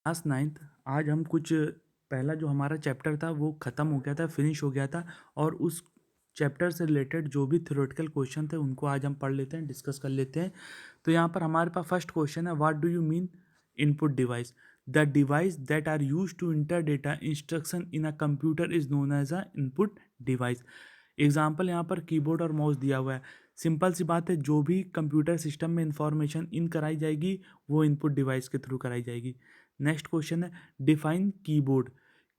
Class 9th आज हम कुछ पहला जो हमारा चैप्टर था वो ख़त्म हो गया था, फिनिश हो गया था और उस चैप्टर से रिलेटेड जो भी थ्योरेटिकल क्वेश्चन थे उनको आज हम पढ़ लेते हैं, डिस्कस कर लेते हैं। तो यहाँ पर हमारे पास फर्स्ट क्वेश्चन है, what do you mean input device? The device that are use to enter data instruction in a computer is known as a input device. Example यहाँ पर कीबोर्ड और माउस दिया हुआ है। सिंपल सी बात है, जो भी कंप्यूटर सिस्टम में इंफॉर्मेशन इन कराई जाएगी वो इनपुट डिवाइस के थ्रू कराई जाएगी। नेक्स्ट क्वेश्चन है, define keyboard.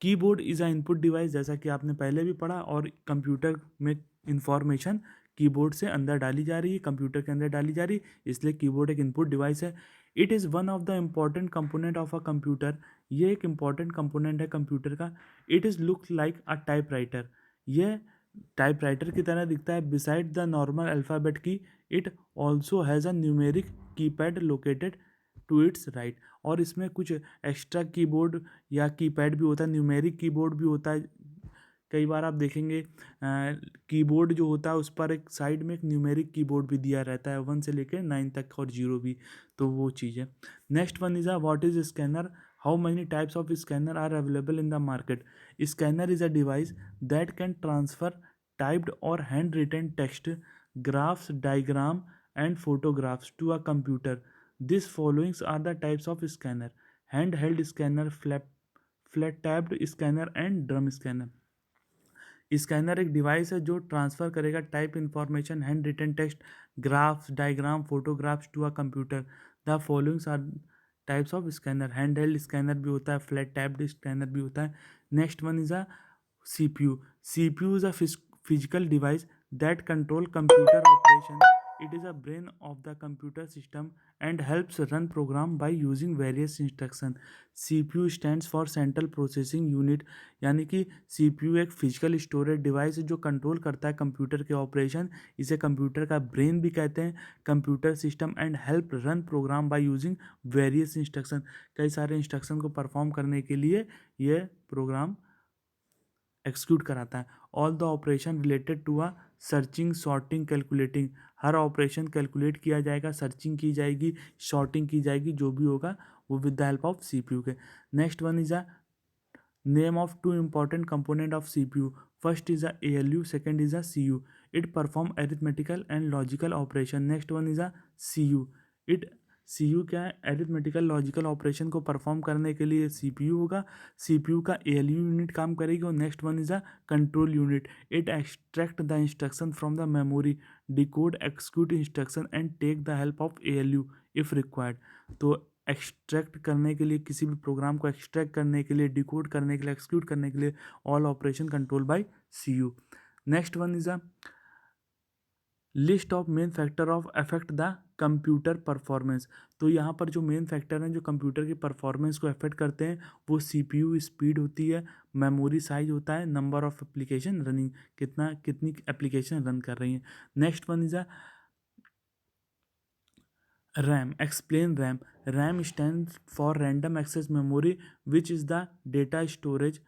Keyboard is a input device, जैसा कि आपने पहले भी पढ़ा, और कंप्यूटर में इंफॉर्मेशन कीबोर्ड से अंदर डाली जा रही है, कंप्यूटर के अंदर डाली जा रही है, इसलिए कीबोर्ड एक इनपुट डिवाइस है। It is one of the important component of a computer. ये एक इम्पॉर्टेंट कंपोनेंट है कंप्यूटर का। It is look like a type writer. यह टाइपराइटर की तरह दिखता है। Beside the normal alphabet key, it also has a numeric keypad located to its right. और इसमें कुछ एक्स्ट्रा कीबोर्ड या कीपैड भी होता है, न्यूमेरिक कीबोर्ड भी होता है। कई बार आप देखेंगे कीबोर्ड जो होता है उस पर एक साइड में एक न्यूमेरिक कीबोर्ड भी दिया रहता है, 1 से लेकर 9 तक, और 0 भी। तो वो चीज़ है। Next one is a what is scanner? How many types of scanner are available in the market? Scanner is a device that can transfer typed or handwritten text, graphs, diagram, and photographs to a computer. These followings are the types of scanner: handheld scanner, flat tapped scanner, and drum scanner. Scanner एक device है जो transfer करेगा type information, hand written text, graphs, diagram, photographs to a computer. The followings are types of scanner. Hand held scanner भी होता है, flat tapped scanner भी होता है। Next one is a CPU. CPU is a physical device that control computer operation. It is a brain of the computer system and helps run program by using various instruction. CPU stands for Central Processing Unit. यानी कि CPU एक physical storage device है जो control करता है computer के operation. इसे computer का ब्रेन भी कहते हैं। Computer system and help run programme by using various instruction. कई सारे इंस्ट्रक्शन को परफॉर्म करने के लिए यह प्रोग्राम एक्सिक्यूट कराता है। All the operation related to a searching, sorting, calculating. हर ऑपरेशन कैलकुलेट किया जाएगा, सर्चिंग की जाएगी, सॉर्टिंग की जाएगी, जो भी होगा वो with the help of CPU के। Next one is a name of to important component of CPU. First is a ALU, second is a CU. It perform arithmetical and logical operation. Next one is a CU. It CU क्या है? Arithmetical logical operation को perform करने के लिए CPU होगा। CPU का ALU unit काम करेगी। और next one is a control unit. It extract the instruction from the memory, decode, execute instruction and take the help of ALU if required. तो एक्सट्रैक्ट करने के लिए, किसी भी प्रोग्राम को एक्सट्रैक्ट करने के लिए, डिकोड करने के लिए, एक्सिक्यूट करने के लिए, all operation control by CPU। Next one is a list of main factor of affect the computer performance. तो यहाँ पर जो मेन फैक्टर हैं जो कंप्यूटर की परफॉर्मेंस को अफेक्ट करते हैं वो CPU स्पीड होती है, मेमोरी साइज होता है, नंबर ऑफ एप्लीकेशन रनिंग, कितनी एप्लीकेशन रन कर रही हैं। Next one is a RAM. Explain RAM. RAM stands for random access memory, which is the data storage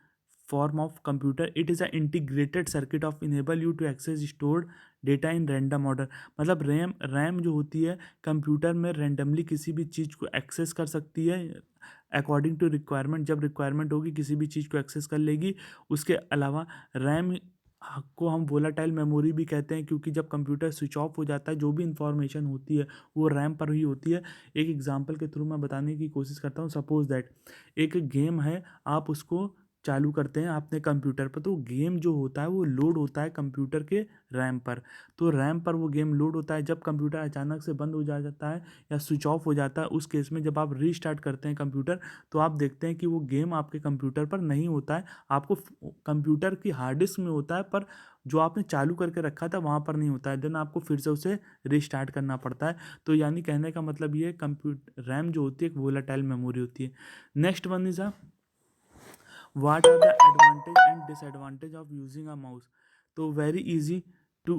form of computer. It is an integrated circuit of enable you to access stored data in random order. मतलब RAM जो होती है computer में randomly किसी भी चीज़ को access कर सकती है अकॉर्डिंग टू रिक्वायरमेंट। जब रिक्वायरमेंट होगी किसी भी चीज़ को एक्सेस कर लेगी। उसके अलावा रैम को हम वोलाटाइल मेमोरी भी कहते हैं, क्योंकि जब कंप्यूटर स्विच ऑफ हो जाता है जो भी इंफॉर्मेशन होती है वो रैम पर ही होती है। एक एग्जांपल के थ्रू मैं बताने की कोशिश करता हूँ। सपोज दैट एक गेम है, आप उसको चालू करते हैं अपने कंप्यूटर पर, तो गेम जो होता है वो लोड होता है कंप्यूटर के रैम पर। तो रैम पर वो गेम लोड होता है। जब कंप्यूटर अचानक से बंद हो जाता है या स्विच ऑफ हो जाता है, उस केस में जब आप रीस्टार्ट करते हैं कंप्यूटर, तो आप देखते हैं कि वो गेम आपके कंप्यूटर पर नहीं होता है, आपको कंप्यूटर की हार्ड डिस्क में होता है, पर जो आपने चालू करके रखा था वहाँ पर नहीं होता है। देन आपको फिर से उसे रीस्टार्ट करना पड़ता है। तो यानी कहने का मतलब ये कंप्यूटर रैम जो होती है एक वोलाटाइल मेमोरी होती है। Next one is a what are the advantage and disadvantage of using a mouse? तो वेरी इजी टू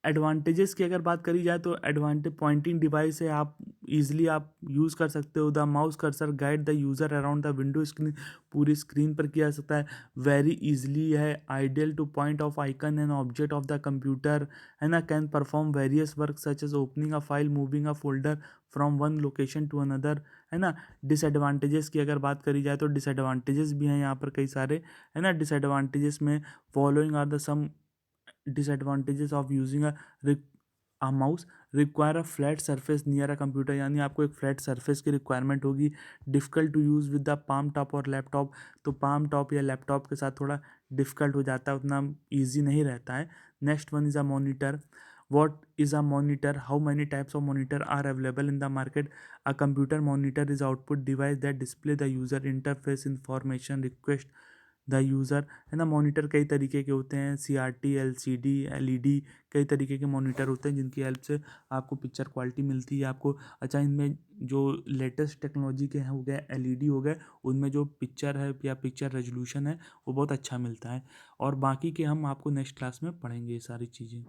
एडवांटेजेस की अगर बात करी जाए तो एडवांटेज पॉइंटिंग डिवाइस है, आप इजीली आप यूज़ कर सकते हो। The mouse cursor guide the user around the window screen, पूरी स्क्रीन पर किया जा सकता है। वेरी इजीली है, ideal to point of icon and object of the computer, है ना। Can perform various work such as opening a file, moving a folder from one location to another, है ना। डिसएडवांटेजेस की अगर बात करी जाए तो डिसएडवांटेजेस भी हैं यहाँ पर कई सारे, है ना। डिसएडवांटेजेस में following are the some disadvantages of using a mouse. Require a flat surface near a computer, यानी आपको एक फ्लैट सरफेस की रिक्वायरमेंट होगी। Difficult to use with the palm top और लैपटॉप, तो पाम टॉप या लैपटॉप के साथ थोड़ा डिफ़िकल्ट हो जाता है, उतना ईजी नहीं रहता है। Next one is a monitor. What is a monitor? How many types of monitor are available in the market? A computer monitor is output device that display the user interface information request the user, है ना। Monitor कई तरीके के होते हैं, CRT, LCD, LED, कई तरीके के मॉनिटर होते हैं जिनकी हेल्प से आपको पिक्चर क्वालिटी मिलती है आपको। अच्छा, इनमें जो लेटेस्ट टेक्नोलॉजी के हैं हो गए LED हो गए, उनमें जो पिक्चर है या पिक्चर रेजोल्यूशन है वो बहुत अच्छा मिलता है। और बाकी के हम आपको नेक्स्ट क्लास में पढ़ेंगे ये सारी चीज़ें।